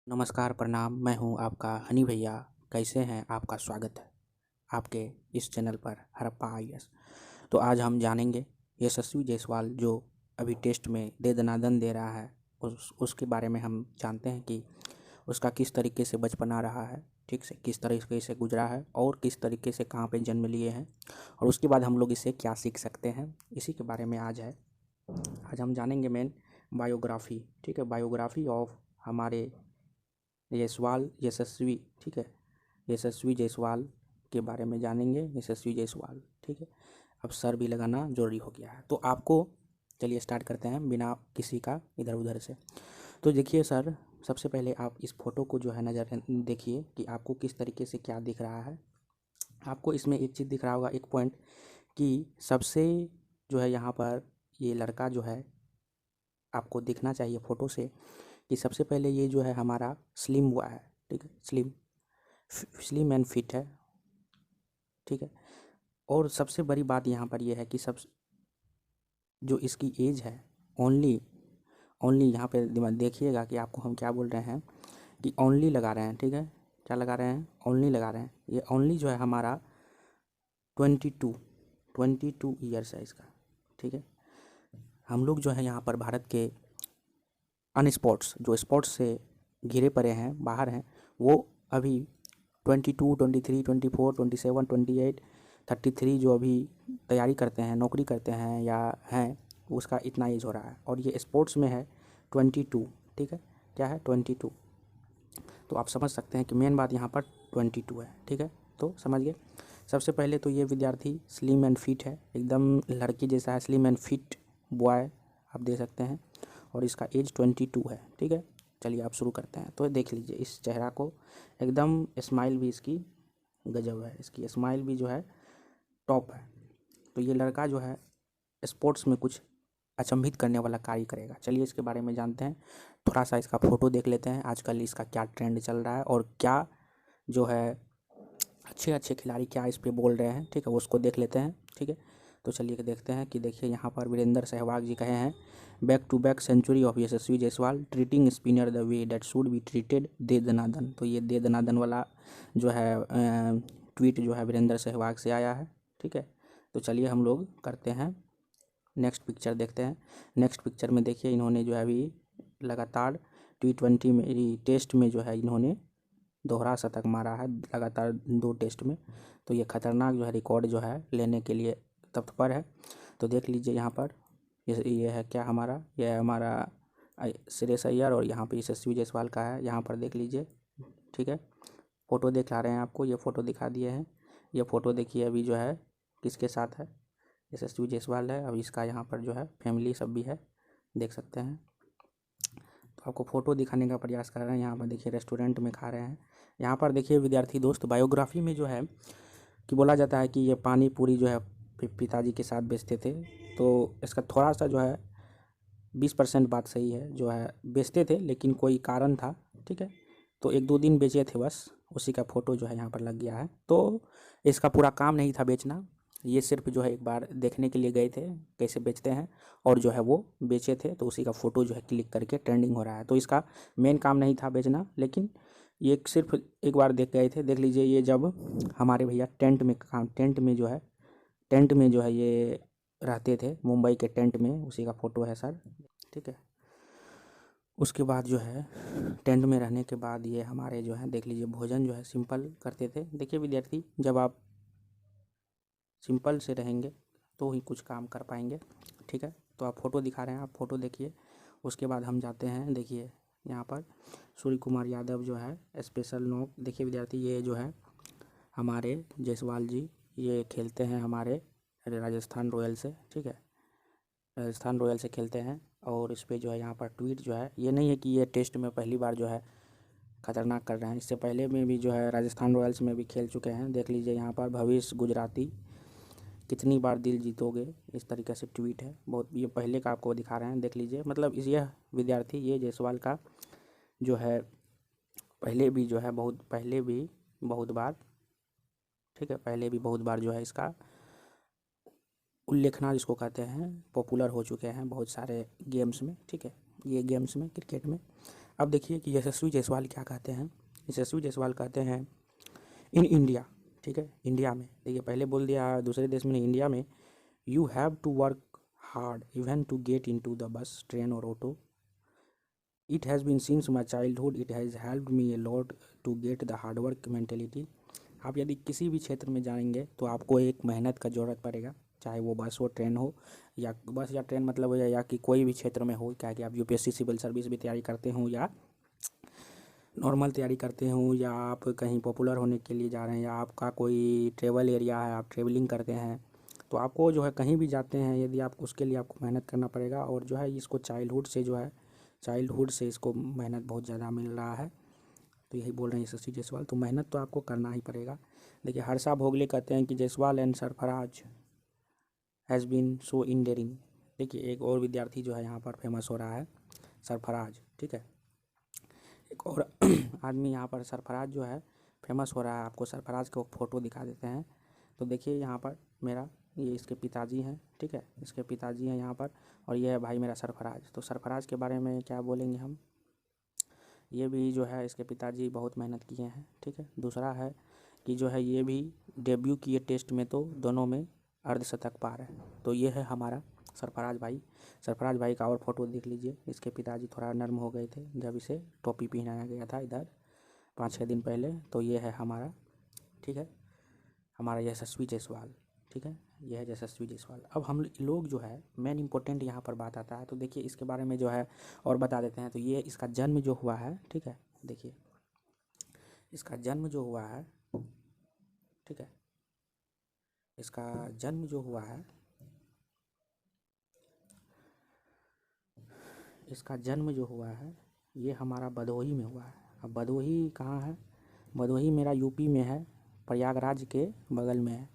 नमस्कार, प्रणाम। मैं हूं आपका हनी भैया। कैसे हैं? आपका स्वागत है आपके इस चैनल पर हरप्पा आईएएस। तो आज हम जानेंगे यशस्वी जायसवाल जो अभी टेस्ट में दे दनादन दे रहा है, उसके बारे में हम जानते हैं कि उसका किस तरीके से बचपना रहा है, ठीक से किस तरीके से गुजरा है और किस तरीके से कहाँ पे जन्म लिए हैं, और उसके बाद हम लोग इससे क्या सीख सकते हैं, इसी के बारे में आज हम जानेंगे मेन बायोग्राफी। ठीक है, बायोग्राफी ऑफ हमारे यशस्वी, ठीक है, यशस्वी जायसवाल के बारे में जानेंगे। यशस्वी जायसवाल, ठीक है। अब सर भी लगाना ज़रूरी हो गया है, तो आपको चलिए स्टार्ट करते हैं बिना किसी का इधर उधर से। तो देखिए सर, सबसे पहले आप इस फ़ोटो को जो है नज़र देखिए कि आपको किस तरीके से क्या दिख रहा है। आपको इसमें एक चीज़ दिख रहा होगा, एक पॉइंट, कि सबसे जो है यहाँ पर ये लड़का जो है आपको दिखना चाहिए फ़ोटो से कि सबसे पहले ये जो है हमारा स्लिम हुआ है, ठीक है, स्लिम एंड फिट है, ठीक है। और सबसे बड़ी बात यहाँ पर ये है कि सब जो इसकी एज है, ओनली ओनली यहाँ पे दिमाग देखिएगा कि आपको हम क्या बोल रहे हैं कि ओनली लगा रहे हैं, ठीक है। क्या लगा रहे हैं? ओनली लगा रहे हैं। ये ओनली जो है हमारा 22 ईयर्स है इसका, ठीक है। हम लोग जो है यहाँ पर भारत के अन स्पोर्ट्स जो स्पोर्ट्स से घिरे पड़े हैं, बाहर हैं, वो अभी 22, 23, 24, 27, 28, 33 जो अभी तैयारी करते हैं, नौकरी करते हैं या हैं, उसका इतना एज हो रहा है। और ये स्पोर्ट्स में है 22, ठीक है। क्या है? 22। तो आप समझ सकते हैं कि मेन बात यहाँ पर 22 है, ठीक है। तो समझ गए। सबसे पहले तो ये विद्यार्थी स्लिम एंड फिट है, एकदम लड़की जैसा है, स्लिम एंड फिट बॉय आप दे सकते हैं। और इसका एज 22 है, ठीक है। चलिए आप शुरू करते हैं। तो देख लीजिए इस चेहरा को, एकदम स्माइल भी इसकी गजब है, इसकी स्माइल भी जो है टॉप है। तो ये लड़का जो है स्पोर्ट्स में कुछ अचंभित करने वाला कार्य करेगा। चलिए इसके बारे में जानते हैं, थोड़ा सा इसका फ़ोटो देख लेते हैं, आजकल इसका क्या ट्रेंड चल रहा है और क्या जो है अच्छे अच्छे खिलाड़ी क्या इस पे बोल रहे हैं, ठीक है, उसको देख लेते हैं, ठीक है। तो चलिए देखते हैं कि देखिए यहाँ पर वीरेंद्र सहवाग जी कहे हैं, back to back century of Yashasvi Jaiswal, treating spinner the way that should be treated, दे दनादन। तो ये दे दनादन वाला जो है ट्वीट जो है वीरेंद्र सहवाग से आया है, ठीक है। तो चलिए हम लोग करते हैं, नेक्स्ट पिक्चर देखते हैं। नेक्स्ट पिक्चर में देखिए इन्होंने जो है अभी लगातार T20 में, टेस्ट में जो है इन्होंने दोहरा शतक मारा है लगातार 2 टेस्ट में। तो ये खतरनाक जो है रिकॉर्ड जो है लेने के लिए तत्पर है। तो देख लीजिए यहाँ पर ये है क्या हमारा, ये है हमारा श्रेयस अय्यर और यहाँ पे यशस्वी जायसवाल का है, यहाँ पर देख लीजिए, ठीक है। फ़ोटो दिखा रहे हैं आपको, ये फ़ोटो दिखा दिए हैं। ये फ़ोटो देखिए अभी जो है किसके साथ है, यशस्वी जायसवाल है। अब इसका यहाँ पर जो है फैमिली सब भी है, देख सकते हैं। तो आपको फ़ोटो दिखाने का प्रयास कर रहे हैं। यहाँ पर देखिए रेस्टोरेंट में खा रहे हैं। यहाँ पर देखिए विद्यार्थी दोस्त, बायोग्राफी में जो है कि बोला जाता है कि ये पानी पूरी जो है पिताजी के साथ बेचते थे। तो इसका थोड़ा सा जो है 20% बात सही है, जो है बेचते थे लेकिन कोई कारण था, ठीक है। तो 1-2 दिन बेचे थे बस, उसी का फ़ोटो जो है यहाँ पर लग गया है। तो इसका पूरा काम नहीं था बेचना, ये सिर्फ जो है एक बार देखने के लिए गए थे कैसे बेचते हैं, और जो है वो बेचे थे, तो उसी का फ़ोटो जो है क्लिक करके ट्रेंडिंग हो रहा है। तो इसका मेन काम नहीं था बेचना, लेकिन ये सिर्फ एक बार देख गए थे। देख लीजिए ये जब हमारे भैया टेंट में जो है ये रहते थे, मुंबई के टेंट में, उसी का फ़ोटो है सर, ठीक है। उसके बाद जो है टेंट में रहने के बाद ये हमारे जो है देख लीजिए भोजन जो है सिंपल करते थे। देखिए विद्यार्थी, जब आप सिंपल से रहेंगे तो ही कुछ काम कर पाएंगे, ठीक है। तो आप फ़ोटो दिखा रहे हैं, आप फ़ोटो देखिए। उसके बाद हम जाते हैं, देखिए यहाँ पर सूर्य कुमार यादव जो है स्पेशल नॉक। देखिए विद्यार्थी, ये जो है हमारे जायसवाल जी, ये खेलते हैं हमारे राजस्थान रॉयल से, ठीक है, राजस्थान रॉयल से खेलते हैं। और इस पर जो है यहाँ पर ट्वीट जो है, ये नहीं है कि ये टेस्ट में पहली बार जो है खतरनाक कर रहे हैं, इससे पहले में भी जो है राजस्थान रॉयल्स में भी खेल चुके हैं। देख लीजिए यहाँ पर, भविष्य गुजराती, कितनी बार दिल जीतोगे, इस तरीके से ट्वीट है। बहुत ये पहले का आपको दिखा रहे हैं, देख लीजिए। मतलब इस यह विद्यार्थी, ये जायसवाल का जो है पहले भी जो है बहुत बार, ठीक है, पहले भी बहुत बार जो है इसका उल्लेखना जिसको कहते हैं पॉपुलर हो चुके हैं बहुत सारे गेम्स में, ठीक है, ये गेम्स में, क्रिकेट में। अब देखिए कि यशस्वी जायसवाल क्या कहते हैं। यशस्वी जायसवाल कहते हैं इन इंडिया, ठीक है, इंडिया में, देखिए पहले बोल दिया दूसरे देश में नहीं, इंडिया में, you have to work hard even to get in to the bus, train और auto. It has been since my childhood, it has helped me a lot to get the hard work mentality. आप यदि किसी भी क्षेत्र में जाएंगे तो आपको एक मेहनत का ज़रूरत पड़ेगा, चाहे वो बस हो, ट्रेन हो, या बस या ट्रेन मतलब हो या कि कोई भी क्षेत्र में हो, क्या कि आप यूपीएससी सिविल सर्विस भी तैयारी करते हो या नॉर्मल तैयारी करते हो, या आप कहीं पॉपुलर होने के लिए जा रहे हैं, या आपका कोई ट्रेवल एरिया है, आप ट्रेवलिंग करते हैं, तो आपको जो है कहीं भी जाते हैं यदि आप उसके लिए आपको मेहनत करना पड़ेगा। और जो है इसको चाइल्डहुड से जो है, चाइल्डहुड से इसको मेहनत बहुत ज़्यादा मिल रहा है। तो यही बोल रहे हैं यशस्वी जायसवाल, तो मेहनत तो आपको करना ही पड़ेगा। देखिए हर्षा भोगले कहते हैं कि Jaiswal and Sarfaraz has been so endearing. देखिए एक और विद्यार्थी जो है यहाँ पर फेमस हो रहा है, सरफराज, ठीक है, एक और आदमी यहाँ पर सरफराज जो है फेमस हो रहा है। आपको सरफराज को फ़ोटो दिखा देते हैं। तो देखिए यहाँ पर मेरा, ये इसके पिताजी हैं, ठीक है, इसके पिताजी हैं यहाँ पर, और ये है भाई मेरा सरफराज। तो सरफराज के बारे में क्या बोलेंगे हम, ये भी जो है इसके पिताजी बहुत मेहनत किए हैं, ठीक है। दूसरा है कि जो है ये भी डेब्यू किए टेस्ट में, तो दोनों में अर्धशतक पार है। तो ये है हमारा सरफराज भाई। सरफराज भाई का और फोटो देख लीजिए, इसके पिताजी थोड़ा नर्म हो गए थे जब इसे टोपी पहनाया गया था इधर 5-6 दिन पहले। तो ये है हमारा, ठीक है, हमारा यशस्वी जायसवाल, ठीक है, यह है यशस्वी जायसवाल। अब हम लोग जो है मेन इंपॉर्टेंट यहाँ पर बात आता है, तो देखिए इसके बारे में जो है और बता देते हैं। तो ये इसका जन्म जो हुआ है, ठीक है, देखिए इसका जन्म जो हुआ है, ठीक है, इसका जन्म जो हुआ है, इसका जन्म जो हुआ है ये हमारा भदोही में हुआ है। अब भदोही कहाँ है, भदोही मेरा यूपी में है, प्रयागराज के बगल में है,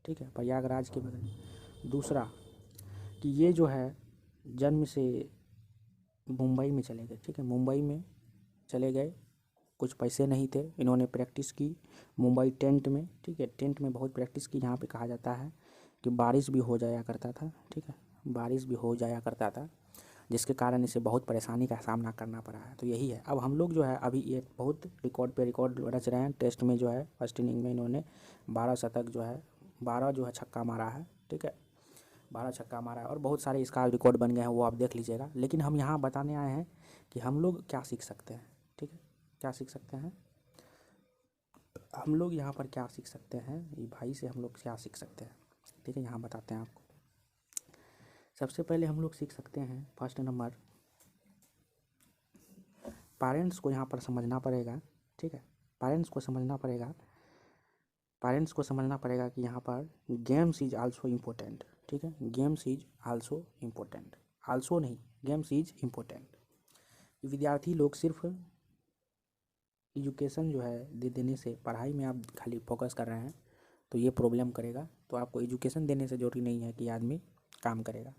ठीक है, प्रयागराज के बगल में। दूसरा कि ये जो है जन्म से मुंबई में चले गए, ठीक है, मुंबई में चले गए, कुछ पैसे नहीं थे, इन्होंने प्रैक्टिस की मुंबई टेंट में, ठीक है, टेंट में बहुत प्रैक्टिस की। यहाँ पे कहा जाता है कि बारिश भी हो जाया करता था, ठीक है, बारिश भी हो जाया करता था, जिसके कारण इसे बहुत परेशानी का सामना करना पड़ा है। तो यही है। अब हम लोग जो है अभी ये बहुत रिकॉर्ड पे रिकॉर्ड रच रहे हैं। टेस्ट में जो है फर्स्ट इनिंग में इन्होंने 12 शतक जो है, 12 जो है छक्का मारा है, ठीक है, 12 छक्का मारा है, और बहुत सारे इसका रिकॉर्ड बन गए हैं, वो आप देख लीजिएगा। लेकिन हम यहाँ बताने आए हैं कि हम लोग क्या सीख सकते हैं, ठीक है, क्या सीख सकते हैं हम लोग यहाँ पर, क्या सीख सकते हैं, ये भाई से हम लोग क्या सीख सकते हैं, ठीक है, यहाँ बताते हैं आपको। सबसे पहले हम लोग सीख सकते हैं, फर्स्ट नंबर, पेरेंट्स को यहाँ पर समझना पड़ेगा, ठीक है, पेरेंट्स को समझना पड़ेगा, पेरेंट्स को समझना पड़ेगा कि यहाँ पर गेम्स इज आल्सो इम्पोर्टेंट, ठीक है, games is also important, also नहीं, गेम्स इज इम्पोर्टेंट। विद्यार्थी लोग सिर्फ एजुकेशन जो है देने से, पढ़ाई में आप खाली फोकस कर रहे हैं तो ये प्रॉब्लम करेगा। तो आपको एजुकेशन देने से ज़रूरी नहीं है कि आदमी काम करेगा।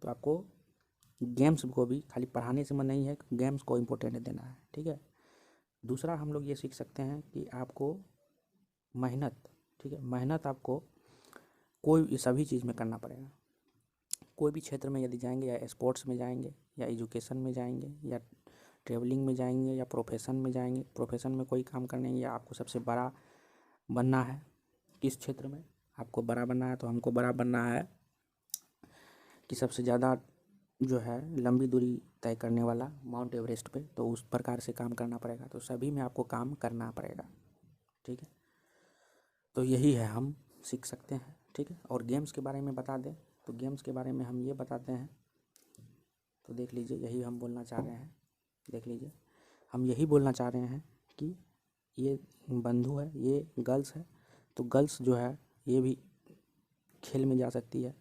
तो आपको गेम्स को भी खाली पढ़ाने से मन नहीं है, गेम्स को इम्पोर्टेंट देना है, ठीक है। दूसरा हम लोग ये सीख सकते हैं कि आपको मेहनत, ठीक है, मेहनत आपको कोई सभी चीज़ में करना पड़ेगा। कोई भी क्षेत्र में यदि जाएंगे, या स्पोर्ट्स में जाएंगे, या एजुकेशन में जाएंगे, या ट्रेवलिंग में जाएंगे, या प्रोफेशन में जाएंगे, प्रोफेशन में कोई काम करने, या आपको सबसे बड़ा बनना है किस क्षेत्र में, आपको बड़ा बनना है, तो हमको बड़ा बनना है कि सबसे ज़्यादा जो है लंबी दूरी तय करने वाला माउंट एवरेस्ट पे, तो उस प्रकार से काम करना पड़ेगा। तो सभी में आपको काम करना पड़ेगा, ठीक है। तो यही है हम सीख सकते हैं, ठीक है। और गेम्स के बारे में बता दें, तो गेम्स के बारे में हम ये बताते हैं, तो देख लीजिए, यही हम बोलना चाह रहे हैं, देख लीजिए, हम यही बोलना चाह रहे हैं कि ये बंधु है, ये गर्ल्स है, तो गर्ल्स जो है ये भी खेल में जा सकती है।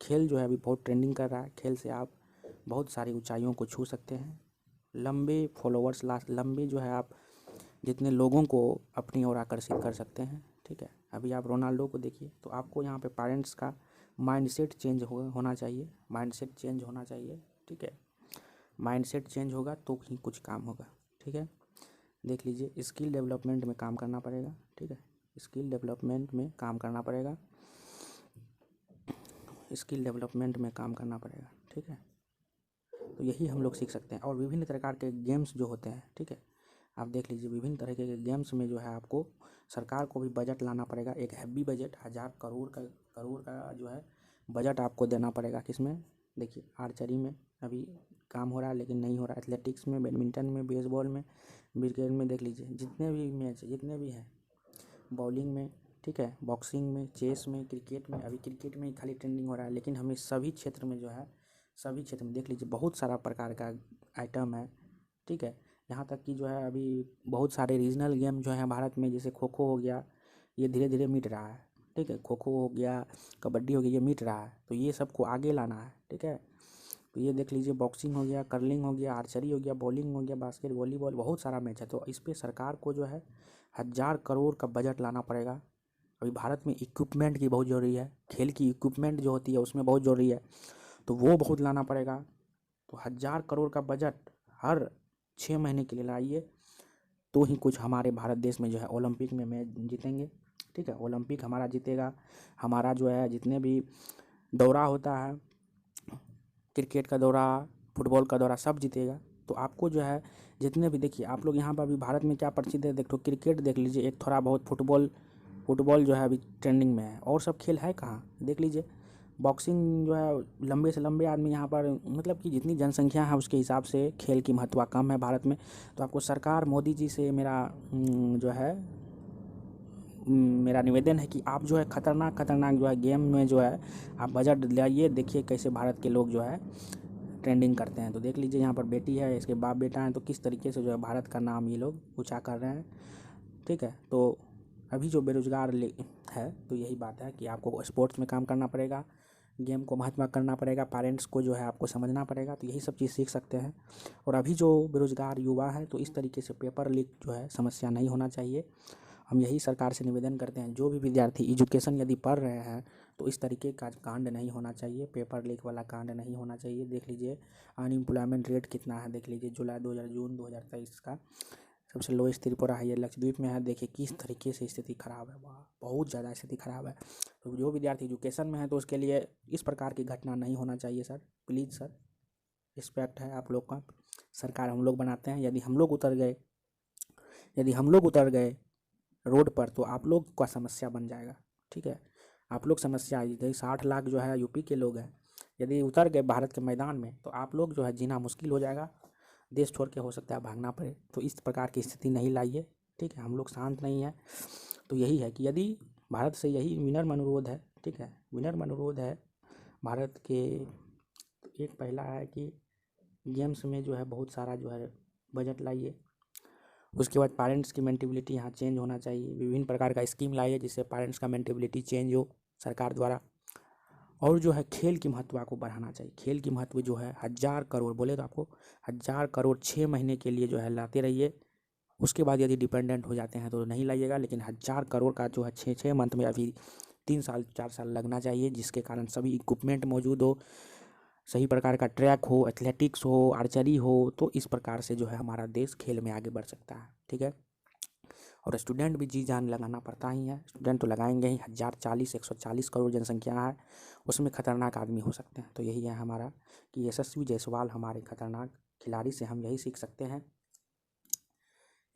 खेल जो है अभी बहुत ट्रेंडिंग कर रहा है, खेल से आप बहुत सारी ऊंचाइयों को छू सकते हैं, लंबे फॉलोअर्स लंबे जो है आप जितने लोगों को अपनी ओर आकर्षित कर सकते हैं, ठीक है। अभी आप रोनाल्डो को देखिए, तो आपको यहाँ पे पेरेंट्स का माइंडसेट चेंज होना चाहिए, माइंडसेट चेंज होना चाहिए, ठीक है, माइंडसेट चेंज होगा तो ही कुछ काम होगा, ठीक है। देख लीजिए, स्किल डेवलपमेंट में काम करना पड़ेगा, ठीक है, स्किल डेवलपमेंट में काम करना पड़ेगा, स्किल डेवलपमेंट में काम करना पड़ेगा, ठीक है। तो यही हम लोग सीख सकते हैं। और विभिन्न प्रकार के गेम्स जो होते हैं, ठीक है, आप देख लीजिए विभिन्न तरह के गेम्स में जो है आपको सरकार को भी बजट लाना पड़ेगा, एक हैवी बजट 1000 करोड़ का जो है बजट आपको देना पड़ेगा। किसमें? देखिए आर्चरी में अभी काम हो रहा है लेकिन नहीं हो रहा, एथलेटिक्स में, बैडमिंटन में, बेसबॉल में, क्रिकेट में, देख लीजिए जितने भी मैच जितने भी हैं, बॉलिंग में, ठीक है, बॉक्सिंग में, चेस में, क्रिकेट में, अभी क्रिकेट में ही खाली ट्रेंडिंग हो रहा है, लेकिन हमें सभी क्षेत्र में जो है, सभी क्षेत्र में देख लीजिए बहुत सारा प्रकार का आइटम है, ठीक है। यहाँ तक कि जो है अभी बहुत सारे रीजनल गेम जो हैं भारत में, जैसे खो खो हो गया, ये धीरे धीरे मिट रहा है, ठीक है, खो खो हो गया, कबड्डी हो गया, ये मिट रहा है, तो ये सबको आगे लाना है, ठीक है। तो ये देख लीजिए बॉक्सिंग हो गया, कर्लिंग हो गया, आर्चरी हो गया, बॉलिंग हो गया, बास्केट, वॉलीबॉल, बहुत सारा मैच है। तो इस पर सरकार को जो है 1000 करोड़ का बजट लाना पड़ेगा। अभी भारत में इक्विपमेंट की बहुत ज़रूरी है, खेल की इक्विपमेंट जो होती है उसमें बहुत ज़रूरी है, तो वो बहुत लाना पड़ेगा। तो 1000 करोड़ का बजट हर 6 महीने के लिए लाइए, तो ही कुछ हमारे भारत देश में जो है ओलंपिक में मैच जीतेंगे, ठीक है। ओलंपिक हमारा जीतेगा, हमारा जो है जितने भी दौरा होता है, क्रिकेट का दौरा, फुटबॉल का दौरा, सब जीतेगा। तो आपको जो है जितने भी, देखिए आप लोग यहाँ पर अभी भारत में क्या प्रसिद्ध है, देखो क्रिकेट देख लीजिए, एक थोड़ा बहुत फुटबॉल जो है अभी ट्रेंडिंग में है, और सब खेल है कहाँ, देख लीजिए। बॉक्सिंग जो है लंबे से लंबे आदमी यहाँ पर, मतलब कि जितनी जनसंख्या है उसके हिसाब से खेल की महत्व कम है भारत में। तो आपको सरकार मोदी जी से जो है मेरा निवेदन है कि आप जो है खतरनाक जो है गेम में जो है आप बजट लाइए, देखिए कैसे भारत के लोग जो है ट्रेंडिंग करते हैं। तो देख लीजिए यहाँ पर बेटी है, इसके बाप बेटा हैं, तो किस तरीके से जो है भारत का नाम ये लोग ऊँचा कर रहे हैं, ठीक है। तो अभी जो बेरोजगार है, तो यही बात है कि आपको स्पोर्ट्स में काम करना पड़ेगा, गेम को महत्व करना पड़ेगा, पेरेंट्स को जो है आपको समझना पड़ेगा, तो यही सब चीज़ सीख सकते हैं। और अभी जो बेरोजगार युवा है, तो इस तरीके से पेपर लीक जो है समस्या नहीं होना चाहिए। हम यही सरकार से निवेदन करते हैं, जो भी विद्यार्थी एजुकेशन यदि पढ़ रहे हैं तो इस तरीके का कांड नहीं होना चाहिए, पेपर लीक वाला कांड नहीं होना चाहिए। देख लीजिए अनएम्प्लॉयमेंट रेट कितना है, देख लीजिए जून 2023 का सबसे लोएस्ट त्रिपुरा है, ये लक्षद्वीप में है। देखिए किस तरीके से स्थिति खराब है, वाह बहुत ज़्यादा स्थिति खराब है। तो जो विद्यार्थी एजुकेशन में है तो उसके लिए इस प्रकार की घटना नहीं होना चाहिए सर, प्लीज़ सर, रिस्पेक्ट है आप लोग का। सरकार हम लोग बनाते हैं, यदि हम लोग उतर गए रोड पर तो आप लोग का समस्या बन जाएगा, ठीक है। आप लोग समस्या, यदि 60 लाख जो है यूपी के लोग हैं, यदि उतर गए भारत के मैदान में तो आप लोग जो है जीना मुश्किल हो जाएगा, देश छोड़ के हो सकता है भागना पड़े। तो इस प्रकार की स्थिति नहीं लाइए, ठीक है, हम लोग शांत नहीं हैं। तो यही है कि यदि भारत से यही विनम्र अनुरोध है, ठीक है, विनम्र अनुरोध है भारत के। तो एक पहला है कि गेम्स में जो है बहुत सारा जो है बजट लाइए, उसके बाद पेरेंट्स की मेंटेलिटी यहाँ चेंज होना चाहिए, विभिन्न प्रकार का स्कीम लाइए जिससे पेरेंट्स का मेंटेलिटी चेंज हो सरकार द्वारा। और जो है खेल की महत्व को बढ़ाना चाहिए, खेल की महत्व जो है 1000 करोड़ बोले तो आपको 1000 करोड़ 6 महीने के लिए जो है लाते रहिए। उसके बाद यदि डिपेंडेंट हो जाते हैं तो नहीं लाइएगा, लेकिन 1000 करोड़ का जो है 6 मंथ में अभी 3 साल 4 साल लगना चाहिए, जिसके कारण सभी इक्विपमेंट मौजूद हो, सही प्रकार का ट्रैक हो, एथलेटिक्स हो, आर्चरी हो, तो इस प्रकार से जो है हमारा देश खेल में आगे बढ़ सकता है, ठीक है। और स्टूडेंट भी जी जान लगाना पड़ता ही है, स्टूडेंट तो लगाएंगे ही, 140 करोड़ जनसंख्या है, उसमें खतरनाक आदमी हो सकते हैं। तो यही है हमारा कि यशस्वी जायसवाल हमारे खतरनाक खिलाड़ी से हम यही सीख सकते हैं,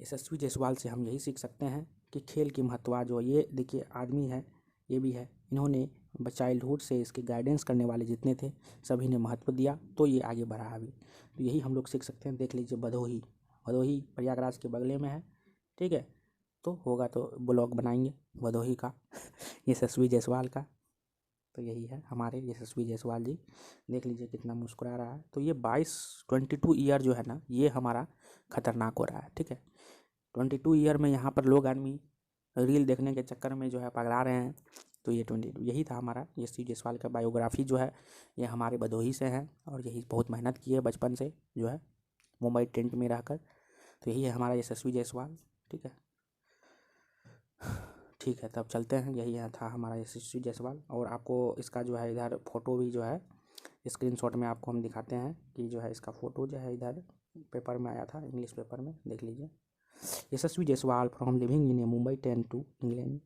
यशस्वी जायसवाल से हम यही सीख सकते हैं कि खेल की महत्व जो ये देखिए आदमी है, ये भी है, इन्होंने चाइल्डहुड से इसके गाइडेंस करने वाले जितने थे सभी ने महत्व दिया, तो ये आगे बढ़ा अभी। तो यही हम लोग सीख सकते हैं। देख लीजिए भदोही प्रयागराज के बगले में है, ठीक है। तो होगा तो ब्लॉग बनाएंगे भदोही का यशस्वी जायसवाल का। तो यही है हमारे यशस्वी जायसवाल जी, देख लीजिए कितना मुस्कुरा रहा है। तो ये 22 ईयर जो है ना, ये हमारा खतरनाक हो रहा है, ठीक है। 22 ईयर में यहाँ पर लोग आदमी रील देखने के चक्कर में जो है पगला रहे हैं। तो ये 22 यही था हमारा यशस्वी जायसवाल का बायोग्राफी जो है, ये हमारे भदोही से हैं और यही बहुत मेहनत की है बचपन से जो है मुंबई टेंट में रहकर। तो यही है हमारा यशस्वी जायसवाल, ठीक है। ठीक है तब चलते हैं, यही था हमारा यशस्वी जायसवाल। और आपको इसका जो है इधर फ़ोटो भी जो है स्क्रीनशॉट में आपको हम दिखाते हैं कि जो है इसका फ़ोटो जो है इधर पेपर में आया था, इंग्लिश पेपर में, देख लीजिए। Yashasvi Jaiswal from living in Mumbai 10 to England.